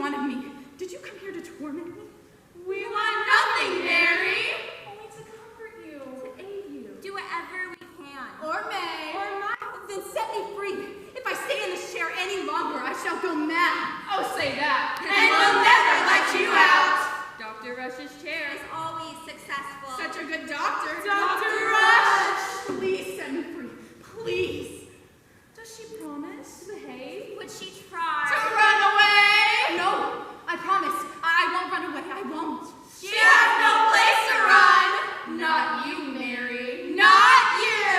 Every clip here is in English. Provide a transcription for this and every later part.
want of me? Did you come here to torment me? We want nothing, Mary. Only to comfort you, to aid you. Do whatever we can. Or may. Or might. Then set me free. If I stay in this chair any longer, I shall go mad. Oh, say that. And we'll never let you out. Dr. Rush's chair Is always successful. Such a good doctor. Dr. Rush. Please set me free. Please. Does she promise to behave? Would she try? To run away? No, I promise. I won't run away. I won't. She has no place to run. Not you, Mary. Not you.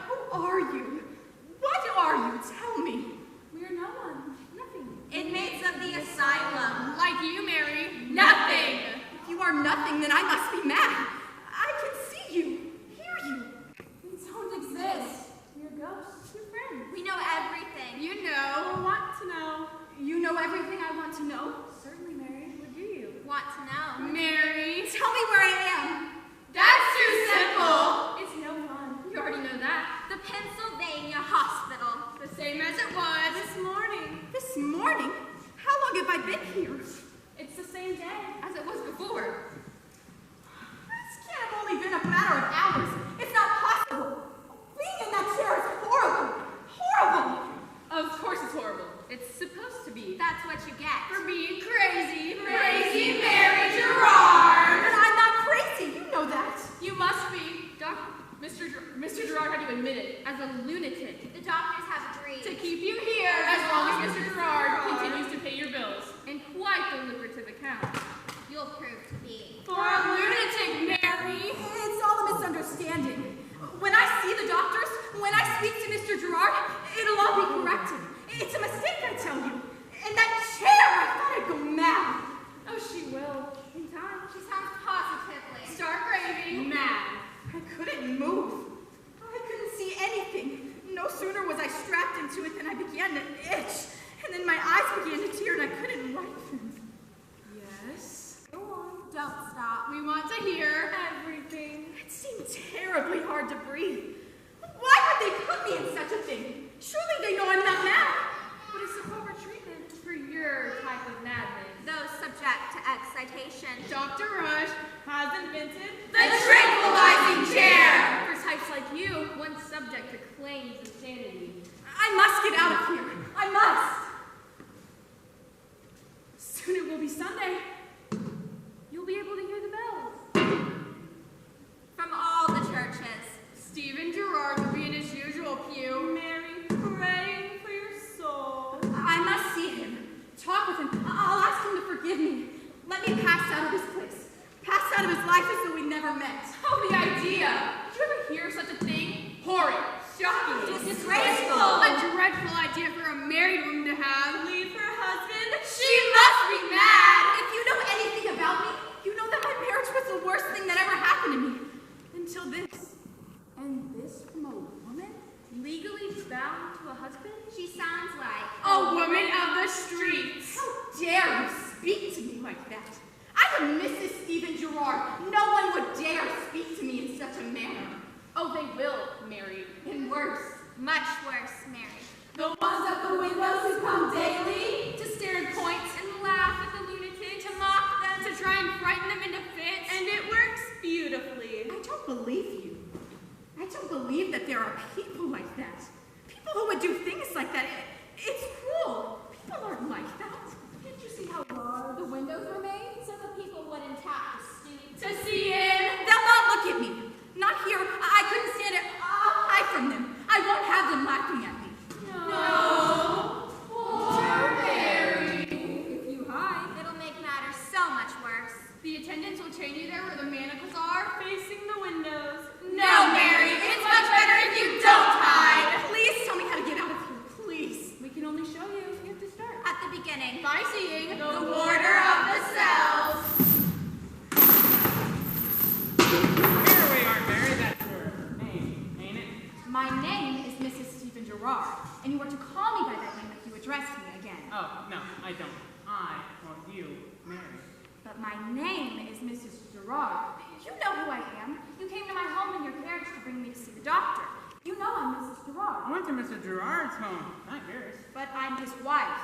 Who are you? What are you? Tell me. We are no one. Nothing. Inmates of the asylum. Like you, Mary. Nothing. If you are nothing, then I must be mad. I can see you, hear you. We don't exist. We're ghosts. We're friends. We know everything. You know. Want to know. You know everything I want to know. Certainly, Mary. What do you? Want to know. Mary. Tell me where I am. That's too simple. It's no fun. You already know that. The Pennsylvania Hospital. The same as it was this morning. This morning? How long have I been here? It's the same day as it was before. This can't have only been a matter of hours. It's not possible. Being in that chair is horrible. Horrible. Of course it's horrible. It's supposed to be. That's what you get. For being crazy. Crazy Mary Gerard. But I'm not crazy. You know that. You must be. Mr. Gerard had you admitted as a lunatic The doctors have agreed. to keep you here as long as Mr. Gerard continues to pay your bills. In quite the lucrative account. You'll prove to be. For a lunatic, Mary. It's all a misunderstanding. When I see the doctors, when I speak to Mr. Gerard, it'll all be corrected. It's a mistake, I tell you. And that chair, I thought I'd go mad. Oh, she will. In time. She sounds positively. Start raving. Mad. I couldn't move. I couldn't see anything. No sooner was I strapped into it than I began to itch. And then my eyes began to tear and I couldn't wipe them. Yes. Go on. Don't stop. We want to hear everything. It seemed terribly hard to breathe. Why would they put me in such a thing? Surely they know I'm not mad. But it's the proper treatment for your type of madness. Those subject to excitation. Dr. Rush has invented The tranquilizing chair. For types like you, once subject to claims of sanity. I must get out of here. I must. Soon it will be Sunday. You'll be able to hear the bells. From all the churches. Stephen Gerard will be in his usual pew. Mary, praying for your soul. I must see him. Talk with him. I'll ask him to forgive me. Let me pass out of his place. Pass out of his life as though we never met. Oh, the idea! Did you ever hear such a thing? Horrid. Shocking. Disgraceful. A dreadful idea for a married woman to have. Leave her husband? She must be mad. If you know anything about me, you know that my marriage was the worst thing that ever happened to me. Until this. And this from a woman? Legally bound to a husband? She sounds like A woman of the streets. How dare you speak to me like that? I'm Mrs. Stephen Gerard. No one would dare speak to me in such a manner. Oh, they will, Mary. And worse, much worse, Mary. the ones at the windows who come daily To stare at points and laugh at the lunatic. To mock them. To try and frighten them into fits. And it works beautifully. I don't believe you. I don't believe that there are people like that. People who would do things like that. It's cruel. People aren't like that. Can't you see how broad the windows were made? So the people wouldn't have to stoop. To see in. They'll not look at me. Not here. I couldn't stand it. I'll hide from them. I won't have them laughing at me. No. Poor Mary. If you hide. It'll make matters so much worse. The attendants will chain you there where the manacles are. Facing the windows. No, Mary, it's much better if you don't hide. Please tell me how to get out of here. Please. We can only show you. You have to start. At the beginning. By seeing The warder of the cells. Here we are, Mary. That's your name, ain't it? My name is Mrs. Stephen Gerard, and you are to call me by that name if you address me again. Oh, no, I don't. I want you, Mary. But my name is Mrs. Gerard. You know who I am. You came to my home in your carriage to bring me to see the doctor. You know I'm Mrs. I Gerard. went to Mr. Gerard's home, not yours. But I'm his wife.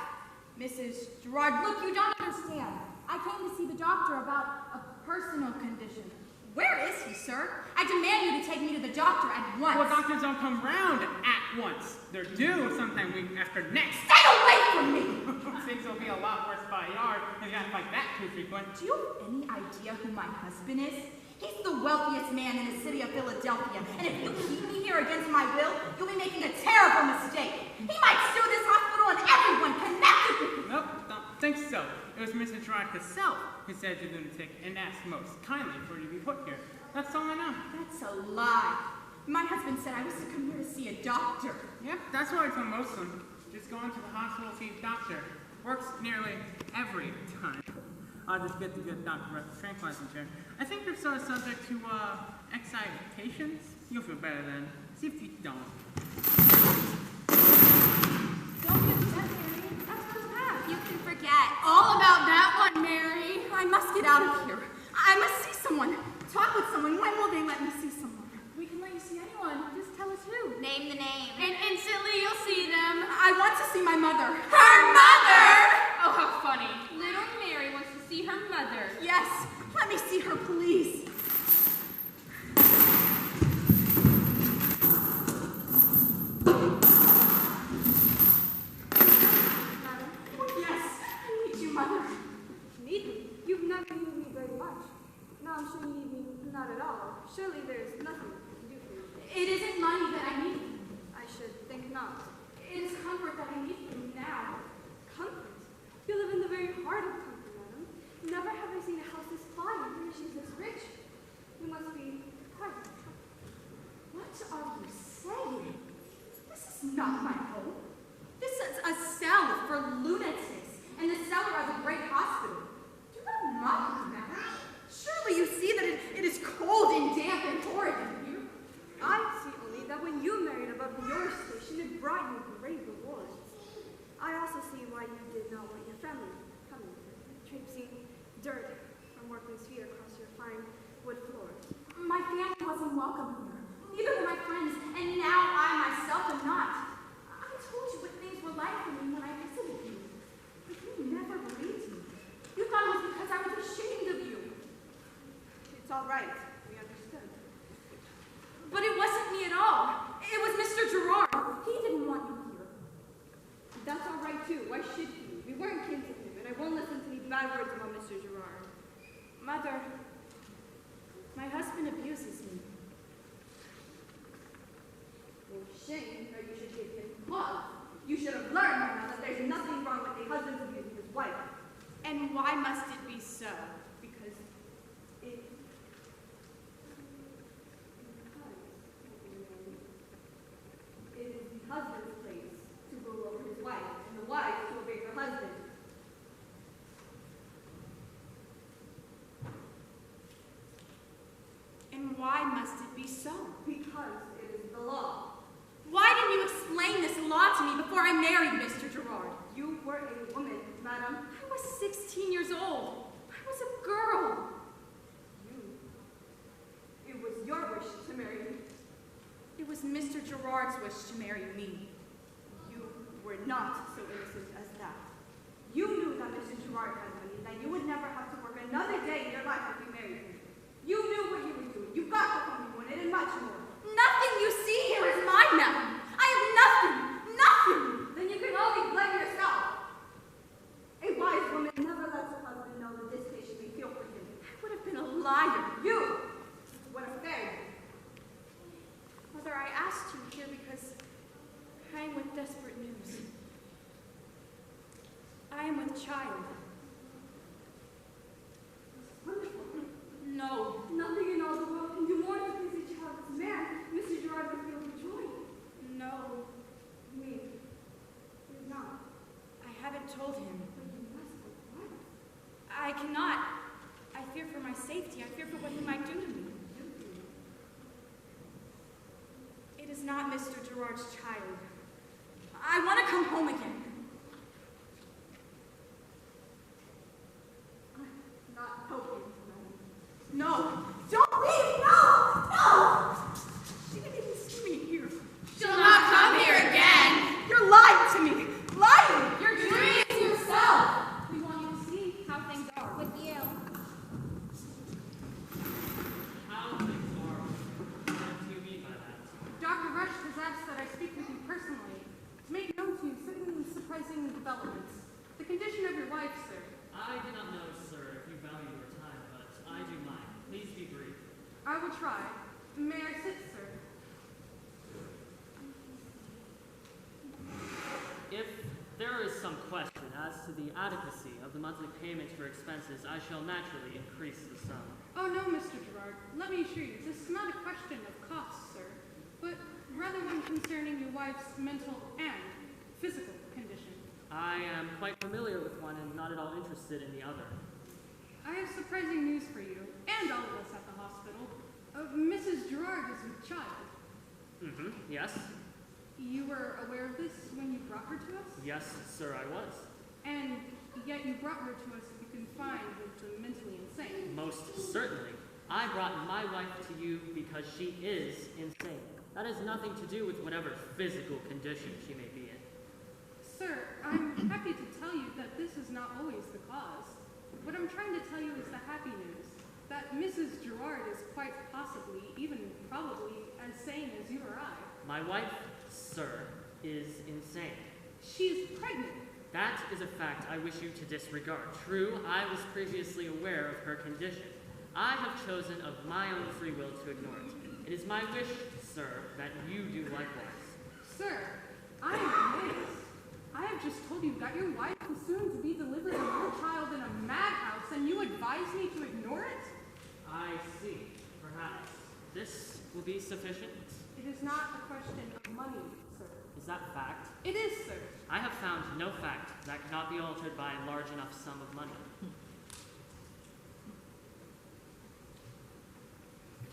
Mrs. Gerard, look, you don't understand. I came to see the doctor about a personal condition. Where is he, sir? I demand you to take me to the doctor at once. Well, doctors don't come round at once. They're due sometime week after next. Stay away from me! Things will be a lot worse by yard if you act like that too frequent. Do you have any idea who my husband is? He's the wealthiest man in the city of Philadelphia, and if you keep me here against my will, you'll be making a terrible mistake. He might sue this hospital and everyone connected with it. Nope, don't think so. It was Mrs. Gerard herself who said you're lunatic and asked most kindly for you to be put here. That's all I know. That's a lie. My husband said I was to come here to see a doctor. Yep, that's what I tell most of them. Just go into the hospital to see a doctor. Works nearly every time. I'll just get to get Dr. Russ's tranquilizer chair. I think you're sort of subject to excitations. You'll feel better then. See if you don't. Don't get upset, Mary. That's what's bad. You can forget. All about that one, Mary. I must get out of here. I must see someone. Talk with someone. When will they let me see someone? We can let you see anyone. Just tell us who. Name the name. And instantly you'll see them. I want to see my mother. Her mother! Oh, how funny. Little Mary wants to see her mother. Yes. Let me see her, please. Yes. I need you, Mother. Need me? You've not needed me very much. Now I'm sure you need me not at all. Surely there's nothing I can do for you. It isn't money that I need. I should think not. It is comfort that I need from you now. Comfort? You live in the very heart of comfort, madam. Never have I seen a house this fine and furnishes this rich. You must be quite happy. What are you saying? This is not my home. This is a cell for lunatics and the cellar of a great hospital. Do not mock me, madam. Surely you see that it is cold and damp and horrid in here. I see only that when you married above your station, it brought you great rewards. I also see why you did not want your family coming here, traipsing dirt from workman's feet across your fine wood floor. My family wasn't welcome here. Neither were my friends, and now I myself am not. I told you what things were like for me when I visited you, but you never believed me. You thought it was because I was ashamed of you. It's all right. We understood. But it wasn't me at all. It was Mr. Gerard. He didn't want you here. That's all right, too. Why should he? We weren't kin to him, and I won't listen to any bad words about Mr. Gerard. Mother, my husband abuses me. For shame that you should give him love. You should have learned by now that there's nothing wrong with a husband abusing his wife. And why must it be so? Because it is the husband's place to rule over his wife, and the wife to obey her husband. And why must it be so? Because it is the law. Why didn't you explain this law to me before I married Mr. Gerard? You were a woman, madam. I was 16 years old. I was a girl. It was your wish to marry me. It was Mr. Gerard's wish to marry me. You were not so innocent as that. You knew that Mr. Gerard had money, that you would never have to work another day in your life if you married him. You knew what you were doing. You got the home you wanted and much more. Nothing you see here is mine, madam. I have nothing. Nothing. Then you can only blame yourself. A wise woman never lets her husband know the distaste she may feel for him. I would have been a liar. You would have failed. Mother, I asked you here because I am with desperate news. I am with child. Wonderful. No. Nothing in all the world can do more to please a childless man. Mr. Gerard would feel joy. No. Me. You're not. I haven't told him. But you must be quiet. I cannot. I fear for my safety. I fear for what he might do to me. It is not Mr. Gerard's child. I want to come home again. I'm not helping. No. Don't leave. No. No. She didn't even see me here. She'll not come here again. You're lying to me. Lying. You're doing it to yourself. will try. May I sit, sir? If there is some question as to the adequacy of the monthly payments for expenses, I shall naturally increase the sum. Oh no, Mr. Gerard. Let me assure you, this is not a question of cost, sir, but rather one concerning your wife's mental and physical condition. I am quite familiar with one and not at all interested in the other. I have surprising news for you, and all of us at the hospital. Mrs. Gerard is with child. Yes? You were aware of this when you brought her to us? Yes, sir, I was. And yet you brought her to us to be confined with the mentally insane. Most certainly. I brought my wife to you because she is insane. That has nothing to do with whatever physical condition she may be in. Sir, I'm happy to tell you that this is not always the cause. What I'm trying to tell you is the happy news, that Mrs. Gerard is quite possibly, even probably, as sane as you or I. My wife, sir, is insane. She's pregnant. That is a fact I wish you to disregard. True, I was previously aware of her condition. I have chosen of my own free will to ignore it. It is my wish, sir, that you do likewise. Sir, I am amazed. I have just told you that your wife is soon to be delivered of your child in a madhouse, and you advise me to ignore it? I see. Perhaps this will be sufficient. It is not a question of money, sir. Is that fact? It is, sir. I have found no fact that cannot be altered by a large enough sum of money.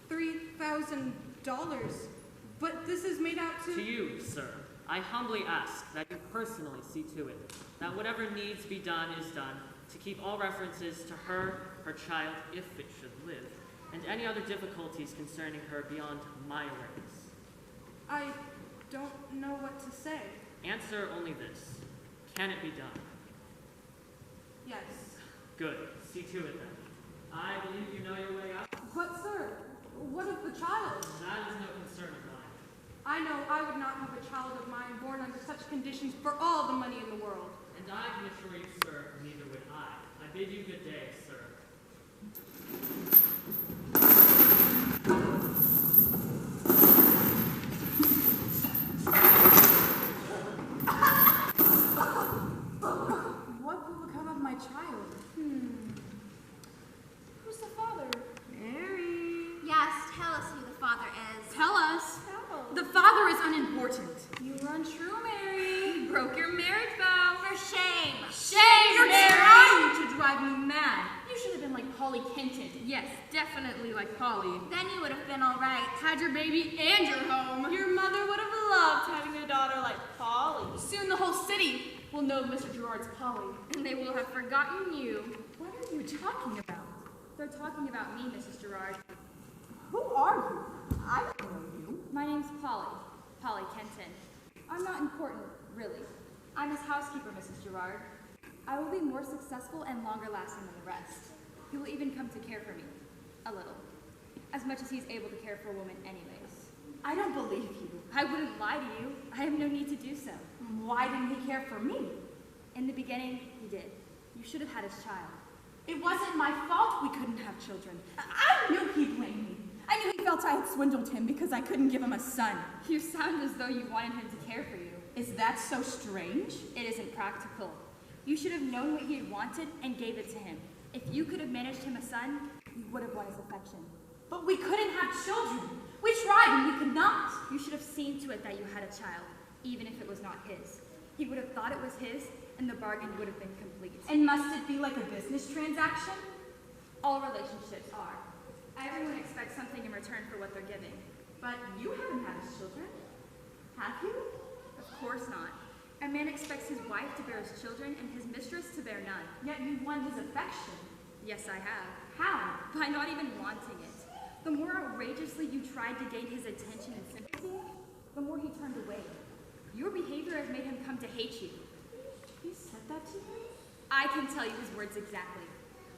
$3,000. But this is made out to... To you, sir, I humbly ask that you personally see to it that whatever needs be done is done to keep all references to her, her child, if it should live, and any other difficulties concerning her beyond my awareness. I don't know what to say. Answer only this. Can it be done? Yes. Good. See to it then. I believe you know your way out. But, sir, what of the child? That is no concern of mine. I know I would not have a child of mine born under such conditions for all the money in the world. And I can assure you, sir, neither would I. I bid you good day, sir. What will become of my child? Who's the father? Mary. Yes, tell us who the father is. Tell us. The father is unimportant. You were untrue, Mary. You broke your marriage vow. For shame. Shame, You're Mary. trying to drive me mad. You should have been like Polly Kenton. Yes, definitely like Polly. Then you would have been all right. Had your baby and your home. Your mother would have loved having a daughter like Polly. Soon the whole city will know Mr. Gerard's Polly. And they will have forgotten you. What are you talking about? They're talking about me, Mrs. Gerard. Who are you? I don't know you. My name's Polly. Polly Kenton. I'm not important, really. I'm his housekeeper, Mrs. Gerard. I will be more successful and longer lasting than the rest. He will even come to care for me. A little. As much as he's able to care for a woman anyways. I don't believe you. I wouldn't lie to you. I have no need to do so. Why didn't he care for me? In the beginning, he did. You should have had his child. It wasn't my fault we couldn't have children. I knew he'd blame me. I knew he felt I had swindled him because I couldn't give him a son. You sound as though you wanted him to care for you. Is that so strange? It isn't practical. You should have known what he had wanted and gave it to him. If you could have managed him a son, you would have won his affection. But we couldn't have children. We tried and we could not. You should have seen to it that you had a child, even if it was not his. He would have thought it was his, and the bargain would have been complete. And must it be like a business transaction? All relationships are. Everyone expects something in return for what they're giving. But you haven't had his children, have you? Of course not. A man expects his wife to bear his children and his mistress to bear none. Yet you won his affection. Yes, I have. How? By not even wanting it. The more outrageously you tried to gain his attention and sympathy, the more he turned away. Your behavior has made him come to hate you. He said that to you? I can tell you his words exactly.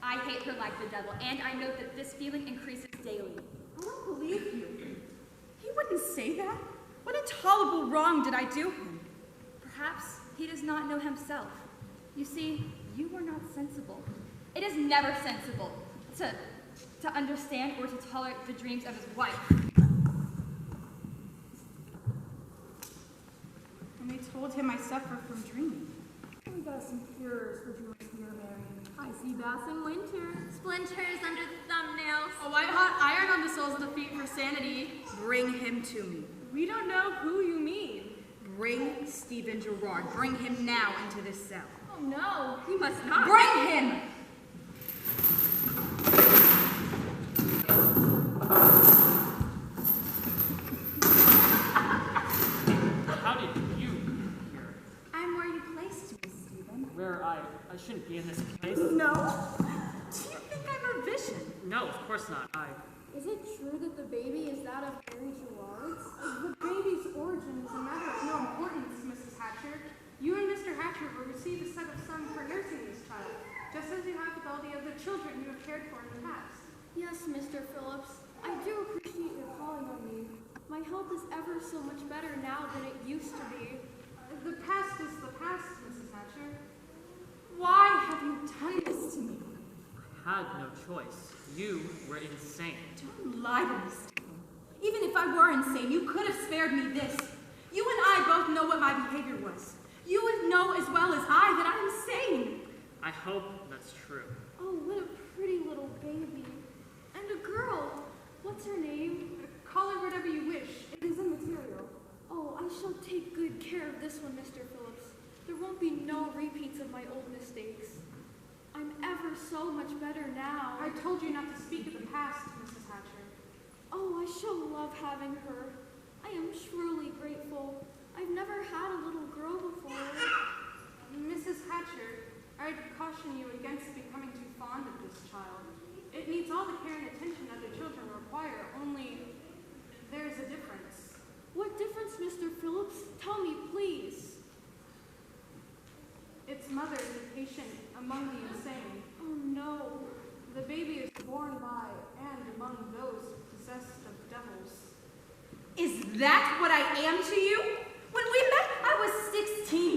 I hate her like the devil, and I know that this feeling increases daily. I don't believe you. He wouldn't say that. What intolerable wrong did I do him? Perhaps he does not know himself. You see, you are not sensible. It is never sensible to to understand or to tolerate the dreams of his wife. And they told him I suffer from dreaming. We got some cures for dreams here, Marion. I see bass in winter. Splinters under the thumbnails. A white-hot iron on the soles of the feet for sanity. Bring him to me. We don't know who you mean. Bring Stephen Gerard. Bring him now into this cell. Oh no, we must not. Bring him! How did you hear it? I'm where you placed me, Stephen. Where I shouldn't be in this place? No? Do you think I'm a vision? No, of course not. Is it true that the baby is that of Mary Gerard's? The baby's origin is a matter of no importance, Mrs. Hatcher. You and Mr. Hatcher will receive a set of sum for nursing this child, just as you have with all the other children you have cared for in the past. Yes, Mr. Phillips. I do appreciate your calling on me. My health is ever so much better now than it used to be. The past is the past, Mrs. Hatcher. Why have you done this to me? I had no choice. You were insane. Don't lie to me, Stephen. Even if I were insane, you could have spared me this. You and I both know what my behavior was. You would know as well as I that I'm sane. I hope that's true. Oh, what a pretty little baby. And a girl. What's her name? Call her whatever you wish. It is immaterial. Oh, I shall take good care of this one, Mr. Phillips. There won't be no repeats of my old mistakes. I'm ever so much better now. I told you not to speak of the past, Mrs. Hatcher. Oh, I shall love having her. I am truly grateful. I've never had a little girl before. Mrs. Hatcher, I'd caution you against becoming too fond of this child. It needs all the care and attention other children require, only there's a difference. What difference, Mr. Phillips? Tell me, please. Its mother is a patient among the insane. Oh, no. The baby is born by and among those possessed of devils. Is that what I am to you? When we met, I was 16.